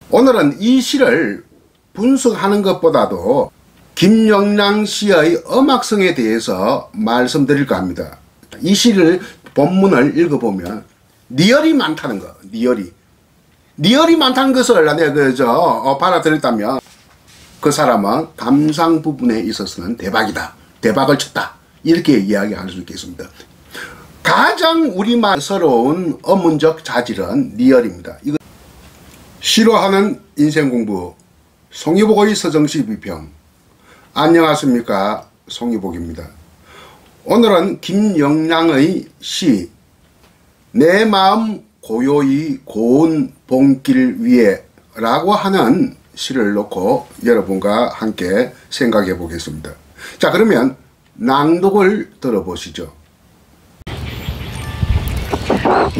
오늘은 이 시를 분석하는 것보다도 김영랑 씨의 음악성에 대해서 말씀드릴까 합니다. 이 시를 본문을 읽어보면 리얼이 많다는 거, 리얼이 많다는 것을 내가 받아들였다면 그 사람은 감상 부분에 있어서는 대박이다, 대박을 쳤다, 이렇게 이야기할 수 있겠습니다. 가장 우리말스러운 어문적 자질은 리얼입니다. 이거 싫어하는 인생공부 송유복의 서정시 비평. 안녕하십니까, 송유복입니다. 오늘은 김영랑의 시 내 마음 고요히 고운 봄길 위에 라고 하는 시를 놓고 여러분과 함께 생각해 보겠습니다. 자, 그러면 낭독을 들어보시죠.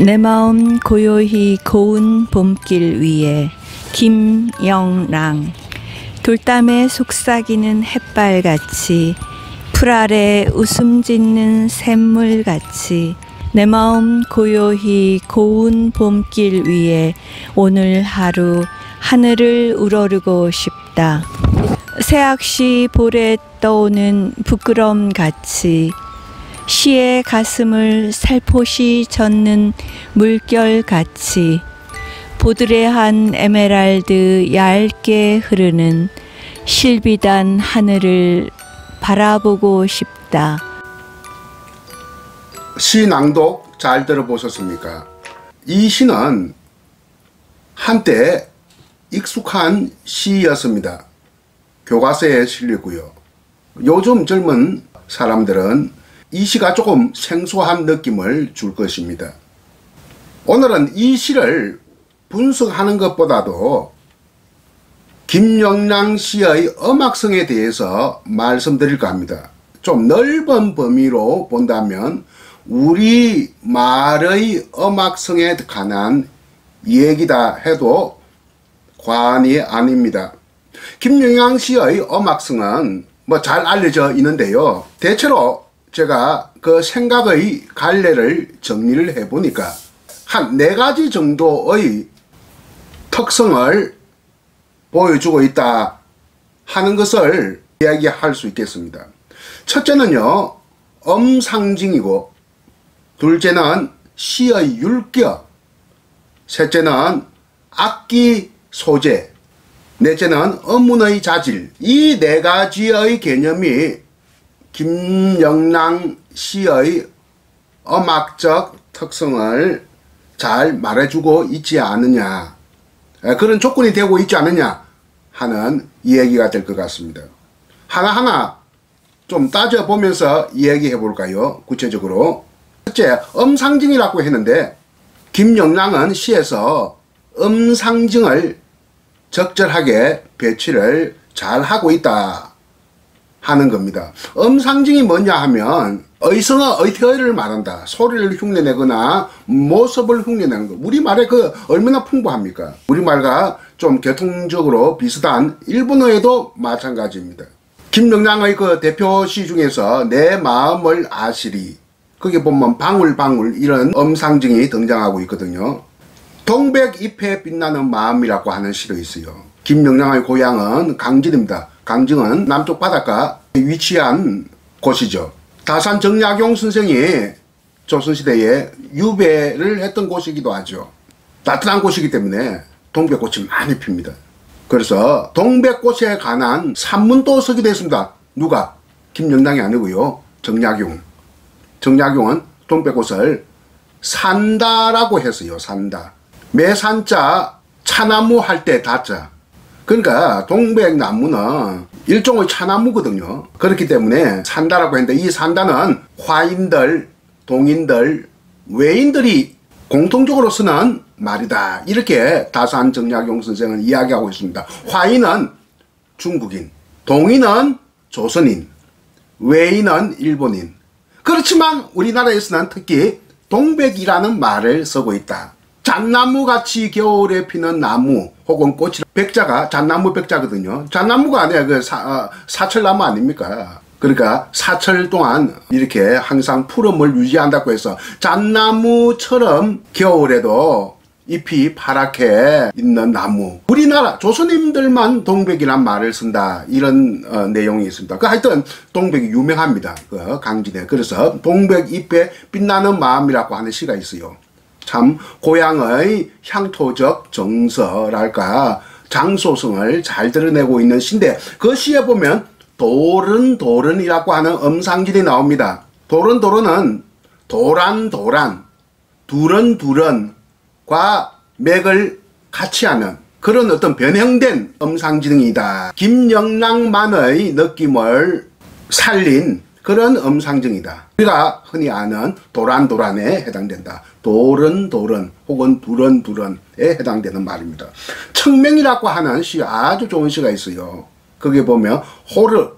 내 마음 고요히 고운 봄길 위에. 김영랑. 돌담에 속삭이는 햇발같이, 풀 아래 웃음 짓는 샘물같이 내 마음 고요히 고운 봄길 위에 오늘 하루 하늘을 우러르고 싶다. 새학시 볼에 떠오는 부끄럼같이 시의 가슴을 살포시 젓는 물결같이 보드레한 에메랄드 얇게 흐르는 실비단 하늘을 바라보고 싶다. 시 낭독 잘 들어보셨습니까? 이 시는 한때 익숙한 시였습니다. 교과서에 실리고요. 요즘 젊은 사람들은 이 시가 조금 생소한 느낌을 줄 것입니다. 오늘은 이 시를 분석하는 것보다도 김영랑 씨의 음악성에 대해서 말씀드릴까 합니다. 좀 넓은 범위로 본다면 우리말의 음악성에 관한 얘기다 해도 과언이 아닙니다. 김영랑 씨의 음악성은 잘 알려져 있는데요. 대체로 제가 그 생각의 갈래를 정리를 해보니까 한 4가지 정도의 특성을 보여주고 있다 하는 것을 이야기할 수 있겠습니다. 첫째는요, 음상징이고, 둘째는 시의 율격, 셋째는 악기 소재, 넷째는 어문의 자질. 이 4가지의 개념이 김영랑 씨의 음악적 특성을 잘 말해주고 있지 않느냐, 그런 조건이 되고 있지 않느냐 하는 이야기가 될 것 같습니다. 하나하나 좀 따져보면서 이야기해 볼까요? 구체적으로. 첫째, 음상징이라고 했는데 김영랑은 시에서 음상징을 적절하게 배치를 잘 하고 있다 하는 겁니다. 음상징이 뭐냐 하면 의성어, 의태어를 말한다. 소리를 흉내내거나 모습을 흉내내는 거. 우리말에 얼마나 풍부합니까? 우리말과 좀 계통적으로 비슷한 일본어에도 마찬가지입니다. 김영랑의 대표시 중에서 내 마음을 아시리, 거기 보면 방울방울 이런 음상징이 등장하고 있거든요. 동백잎에 빛나는 마음이라고 하는 시도 있어요. 김영랑의 고향은 강진입니다. 강진은 남쪽 바닷가 위치한 곳이죠. 다산 정약용 선생이 조선시대에 유배를 했던 곳이기도 하죠. 따뜻한 곳이기 때문에 동백꽃이 많이 핍니다. 그래서 동백꽃에 관한 산문도 쓰기도 했습니다. 누가? 김영랑이 아니고요, 정약용. 정약용은 동백꽃을 산다라고 했어요. 산다. 매산자 차나무 할 때 다자. 그러니까 동백나무는 일종의 차나무거든요. 그렇기 때문에 산다라고 했는데, 이 산다는 화인들, 동인들, 외인들이 공통적으로 쓰는 말이다, 이렇게 다산 정약용 선생은 이야기하고 있습니다. 화인은 중국인, 동인은 조선인, 외인은 일본인. 그렇지만 우리나라에서는 특히 동백이라는 말을 쓰고 있다. 잣나무같이 겨울에 피는 나무 혹은 꽃이, 백자가 잣나무 백자거든요. 잣나무가 아니라 사철나무 아닙니까? 그러니까 사철 동안 이렇게 항상 푸름을 유지한다고 해서 잣나무처럼 겨울에도 잎이 파랗게 있는 나무. 우리나라 조선인들만 동백이란 말을 쓴다. 이런 내용이 있습니다. 하여튼 동백이 유명합니다. 강진에. 그래서 동백잎에 빛나는 마음이라고 하는 시가 있어요. 참 고향의 향토적 정서랄까 장소성을 잘 드러내고 있는 시인데, 그 시에 보면 도른도른이라고 하는 음상질이 나옵니다. 도른도른은 도란도란, 두런두런과 맥을 같이 하는 그런 어떤 변형된 음상징이다. 김영랑만의 느낌을 살린 그런 음상징이다. 우리가 흔히 아는 도란도란에 해당된다. 도른도른 혹은 두런두런에 해당되는 말입니다. 청명이라고 하는 시, 아주 좋은 시가 있어요. 거기에 보면 호르르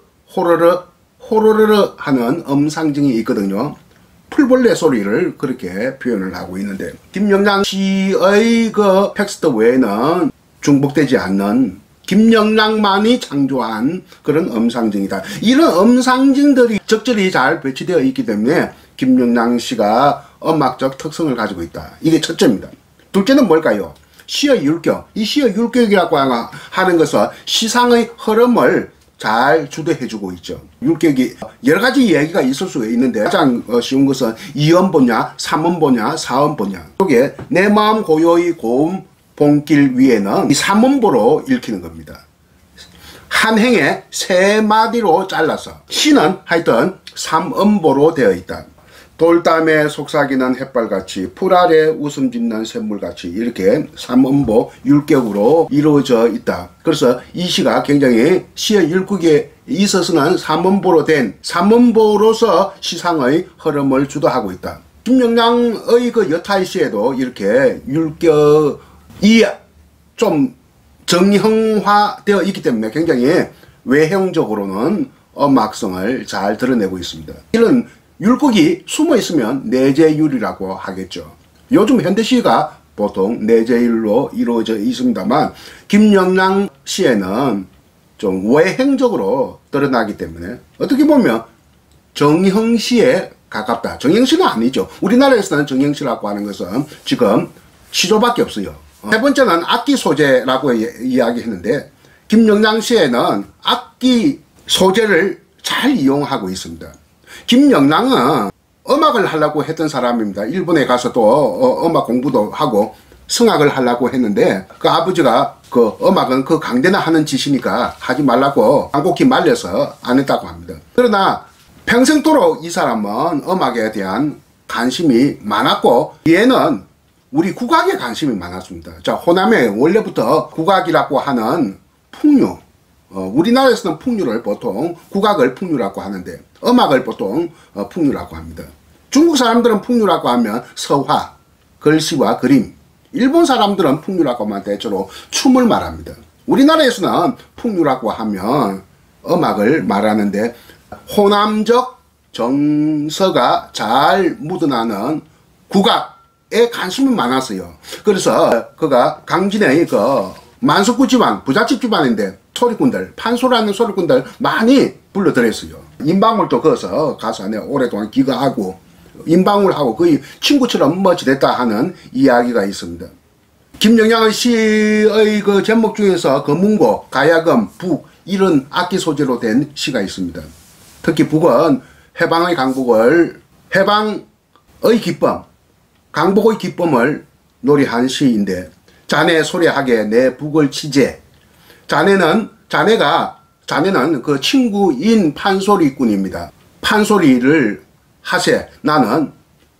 하는 음상징이 있거든요. 풀벌레 소리를 그렇게 표현을 하고 있는데, 김영랑 시의 그 텍스트 외에는 중복되지 않는 김영랑만이 창조한 그런 음상징이다. 이런 음상징들이 적절히 잘 배치되어 있기 때문에 김영랑 시가 음악적 특성을 가지고 있다. 이게 첫째입니다. 둘째는 뭘까요? 시의 율격. 이 시의 율격이라고 하는 것은 시상의 흐름을 잘 주도해주고 있죠. 율격이 여러 가지 얘기가 있을 수 있는데, 가장 쉬운 것은 2음보냐, 3음보냐, 4음보냐. 이게 내 마음 고요히 고음 봉길 위에는 이 3음보로 읽히는 겁니다. 한 행에 3마디로 잘라서 시는 하여튼 3음보로 되어 있다. 돌담에 속삭이는 햇발같이 풀 아래 웃음 짓는 샘물같이 이렇게 3음보 율격으로 이루어져 있다. 그래서 이 시가 굉장히 시의 율격에 있어서는 3음보로 된 3음보로서 시상의 흐름을 주도하고 있다. 김영랑의 그 여타의 시에도 이렇게 율격이 좀 정형화되어 있기 때문에 굉장히 외형적으로는 음악성을 잘 드러내고 있습니다. 이런 율곡이 숨어 있으면 내재율이라고 하겠죠. 요즘 현대시가 보통 내재율로 이루어져 있습니다만, 김영랑 시에는 좀 외행적으로 드러나기 때문에 어떻게 보면 정형시에 가깝다. 정형시는 아니죠. 우리나라에서는 정형시라고 하는 것은 지금 시조밖에 없어요. 세 번째는 악기 소재라고 이야기했는데, 김영랑 시에는 악기 소재를 잘 이용하고 있습니다. 김영랑은 음악을 하려고 했던 사람입니다. 일본에 가서 또 음악 공부도 하고 성악을 하려고 했는데, 그 아버지가 그 음악은 그 강대나 하는 짓이니까 하지 말라고 간곡히 말려서 안 했다고 합니다. 그러나 평생도록 이 사람은 음악에 대한 관심이 많았고, 얘는 우리 국악에 관심이 많았습니다. 자, 호남에 원래부터 국악이라고 하는 풍류, 우리나라에서는 풍류를 보통 국악을 풍류라고 하는데, 음악을 보통 풍류라고 합니다. 중국 사람들은 풍류라고 하면 서화, 글씨와 그림, 일본 사람들은 풍류라고 하면 대체로 춤을 말합니다. 우리나라에서는 풍류라고 하면 음악을 말하는데, 호남적 정서가 잘 묻어나는 국악에 관심이 많았어요. 그래서 그가 강진의 그 만석구 집안, 부잣집 집안인데 소리꾼들, 판소라는 소리꾼들 많이 불러들였어요. 임방울도 거기서 가서 오랫동안 기거하고 임방울하고 거의 친구처럼 지냈다 하는 이야기가 있습니다. 김영랑의 시의 그 제목 중에서 거문고, 가야금, 북 이런 악기 소재로 된 시가 있습니다. 특히 북은 해방의 강복을, 해방의 기쁨, 강복의 기쁨을 노래한 시인데, 자네 소리하게 내 북을 치제. 자네는 그 친구인 판소리꾼입니다. 판소리를 하세. 나는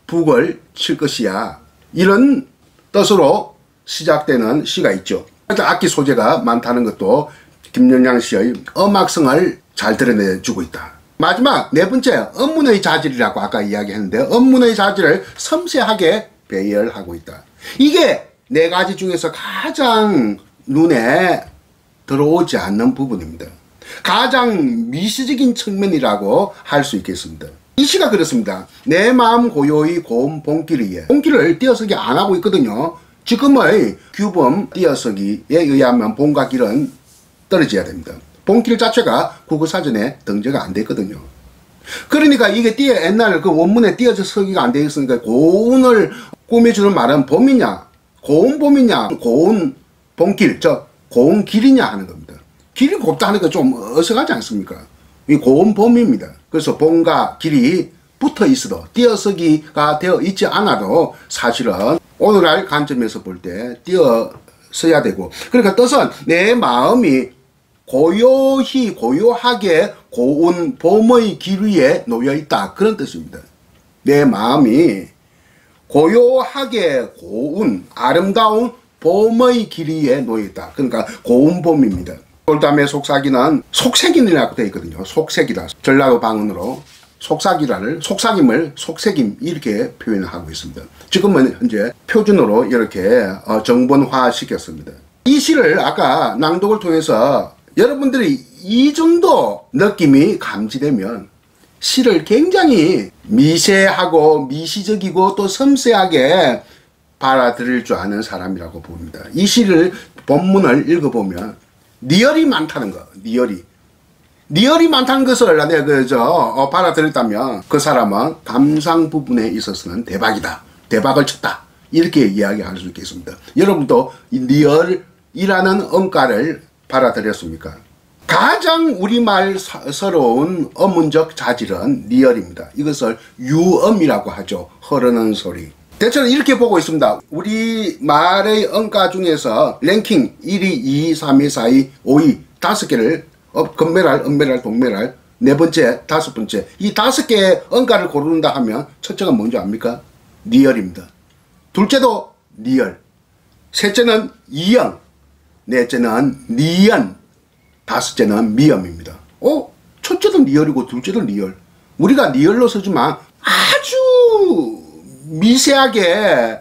북을 칠 것이야. 이런 뜻으로 시작되는 시가 있죠. 악기 소재가 많다는 것도 김영랑 씨의 음악성을 잘 드러내주고 있다. 마지막 네 번째, 음문의 자질이라고 아까 이야기했는데, 음문의 자질을 섬세하게 배열하고 있다. 이게 네 가지 중에서 가장 눈에 들어오지 않는 부분입니다. 가장 미시적인 측면이라고 할 수 있겠습니다. 이 시가 그렇습니다. 내 마음 고요히 고음 봉길 위에. 봉길을 띄어쓰기 안 하고 있거든요. 지금의 규범 띄어쓰기에 의하면 봉과 길은 떨어져야 됩니다. 봉길 자체가 국어사전에 등재가 안 됐거든요. 그러니까 이게 옛날 그 원문에 띄어서 서기가 안 되어 있으니까 고운을 꾸며주는 말은 봄이냐 고운 봄이냐 고운 봄길, 고운 길이냐 하는 겁니다. 길이 곱다 하는 거 좀 어색하지 않습니까? 이 고운 봄입니다. 그래서 봄과 길이 붙어 있어도 띄어쓰기가 되어 있지 않아도 사실은 오늘날 관점에서 볼 때 띄어써야 되고, 그러니까 뜻은 내 마음이 고요하게 고운 봄의 길 위에 놓여 있다, 그런 뜻입니다. 내 마음이 고요하게 고운 아름다운 봄의 길 위에 놓여 있다. 그러니까 고운 봄입니다. 돌담의 속삭이는 속삭임이라고 되어 있거든요. 속삭이다. 전라도 방언으로 속삭임을 속삭임 이렇게 표현하고 있습니다. 지금은 현재 표준어로 이렇게 정본화 시켰습니다. 이 시를 아까 낭독을 통해서 여러분들이 이 정도 느낌이 감지되면 시를 굉장히 미세하고 미시적이고 또 섬세하게 받아들일 줄 아는 사람이라고 봅니다. 이 시를 본문을 읽어보면 리얼이 많다는 거, 리얼이 많다는 것을 내가 받아들였다면 그 사람은 감상 부분에 있어서는 대박이다, 대박을 쳤다, 이렇게 이야기할 수 있겠습니다. 여러분도 이 리얼이라는 언가를 받아들였습니까? 가장 우리말스러운 어문적 자질은 리얼입니다. 이것을 유음이라고 하죠. 흐르는 소리. 대체로 이렇게 보고 있습니다. 우리말의 언가 중에서 랭킹 1위, 2위, 3위, 4위, 5위 5개를 건메랄, 은메랄, 동메랄, 네 번째, 다섯 번째, 이 5개의 언가를 고른다 하면 첫째가 뭔지 압니까? 리얼입니다. 둘째도 리얼, 셋째는 이영, 넷째는 리연, 다섯째는 미음입니다. 첫째도 리얼이고 둘째도 리얼. 우리가 리얼로 쓰지만 아주 미세하게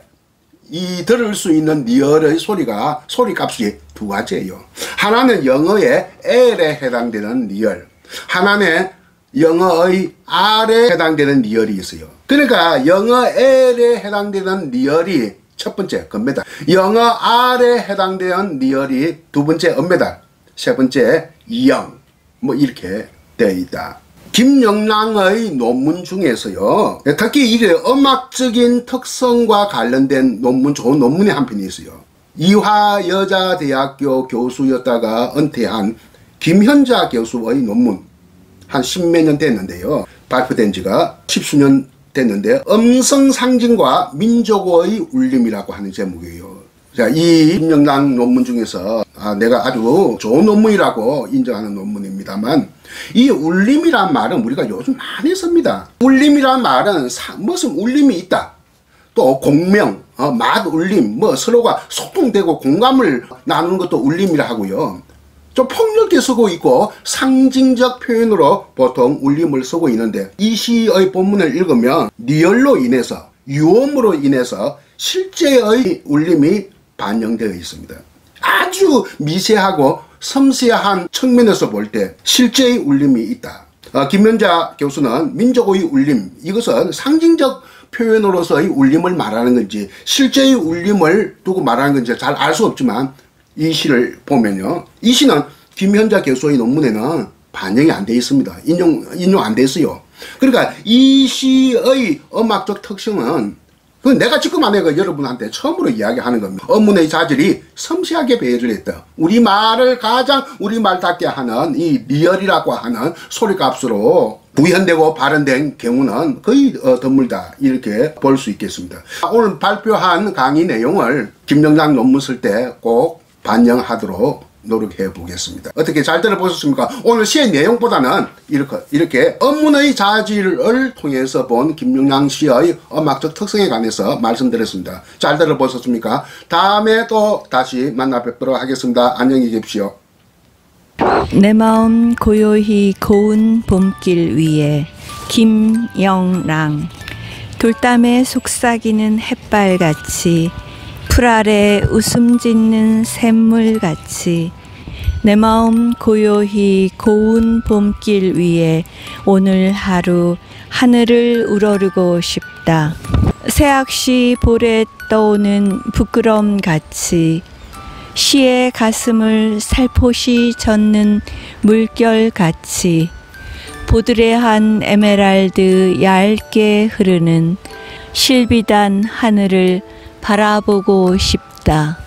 들을 수 있는 리얼의 소리값이 두 가지예요. 하나는 영어의 L에 해당되는 리얼, 하나는 영어의 R에 해당되는 리얼이 있어요. 그러니까 영어 L에 해당되는 리얼이 첫 번째 금메달, 영어 R에 해당되는 리얼이 두 번째 은메달, 세 번째 이영, 뭐 이렇게 되어 있다. 김영랑의 논문 중에서요, 특히 이게 음악적인 특성과 관련된 논문, 좋은 논문이 한 편이 있어요. 이화여자대학교 교수였다가 은퇴한 김현자 교수의 논문, 한 십몇 년 됐는데요. 발표된 지가 십수년 됐는데, 음성 상징과 민족의 울림이라고 하는 제목이에요. 자, 이 김영랑 논문 중에서 내가 아주 좋은 논문이라고 인정하는 논문입니다만, 이 울림이란 말은 우리가 요즘 많이 씁니다. 울림이란 말은 무슨 울림이 있다, 또 공명, 맛 울림, 뭐 서로가 소통되고 공감을 나누는 것도 울림이라 하고요. 좀 폭넓게 쓰고 있고 상징적 표현으로 보통 울림을 쓰고 있는데, 이 시의 본문을 읽으면 리얼로 인해서, 유음으로 인해서 실제의 울림이 반영되어 있습니다. 아주 미세하고 섬세한 측면에서 볼 때 실제의 울림이 있다. 김현자 교수는 민족의 울림, 이것은 상징적 표현으로서의 울림을 말하는 건지 실제의 울림을 두고 말하는 건지 잘 알 수 없지만, 이 시를 보면요, 이 시는 김현자 교수의 논문에는 반영이 안 되어 있습니다. 인용 안 됐어요. 그러니까 이 시의 음악적 특성은, 내가 지금 안에 여러분한테 처음으로 이야기하는 겁니다. 어문의 자질이 섬세하게 배열을 했다. 우리말을 가장 우리말답게 하는 이 리얼이라고 하는 소리값으로 구현되고 발현된 경우는 거의 드물다, 이렇게 볼 수 있겠습니다. 오늘 발표한 강의 내용을 김영랑 논문 쓸 때 꼭 반영하도록 노력해 보겠습니다. 어떻게 잘 들어보셨습니까? 오늘 시의 내용보다는 이렇게 어문의 자질을 통해서 본 김영랑 시의 음악적 특성에 관해서 말씀드렸습니다. 잘 들어보셨습니까? 다음에 또 다시 만나 뵙도록 하겠습니다. 안녕히 계십시오. 내 마음 고요히 고운 봄길 위에 김영랑. 돌담에 속삭이는 햇발같이, 풀 아래 웃음 짓는 샘물같이, 내 마음 고요히 고운 봄길 위에 오늘 하루 하늘을 우러르고 싶다. 새학시 볼에 떠오는 부끄럼같이, 시의 가슴을 살포시 젓는 물결같이, 보드레한 에메랄드 얇게 흐르는 실비단 하늘을 바라보고 싶다. 있다.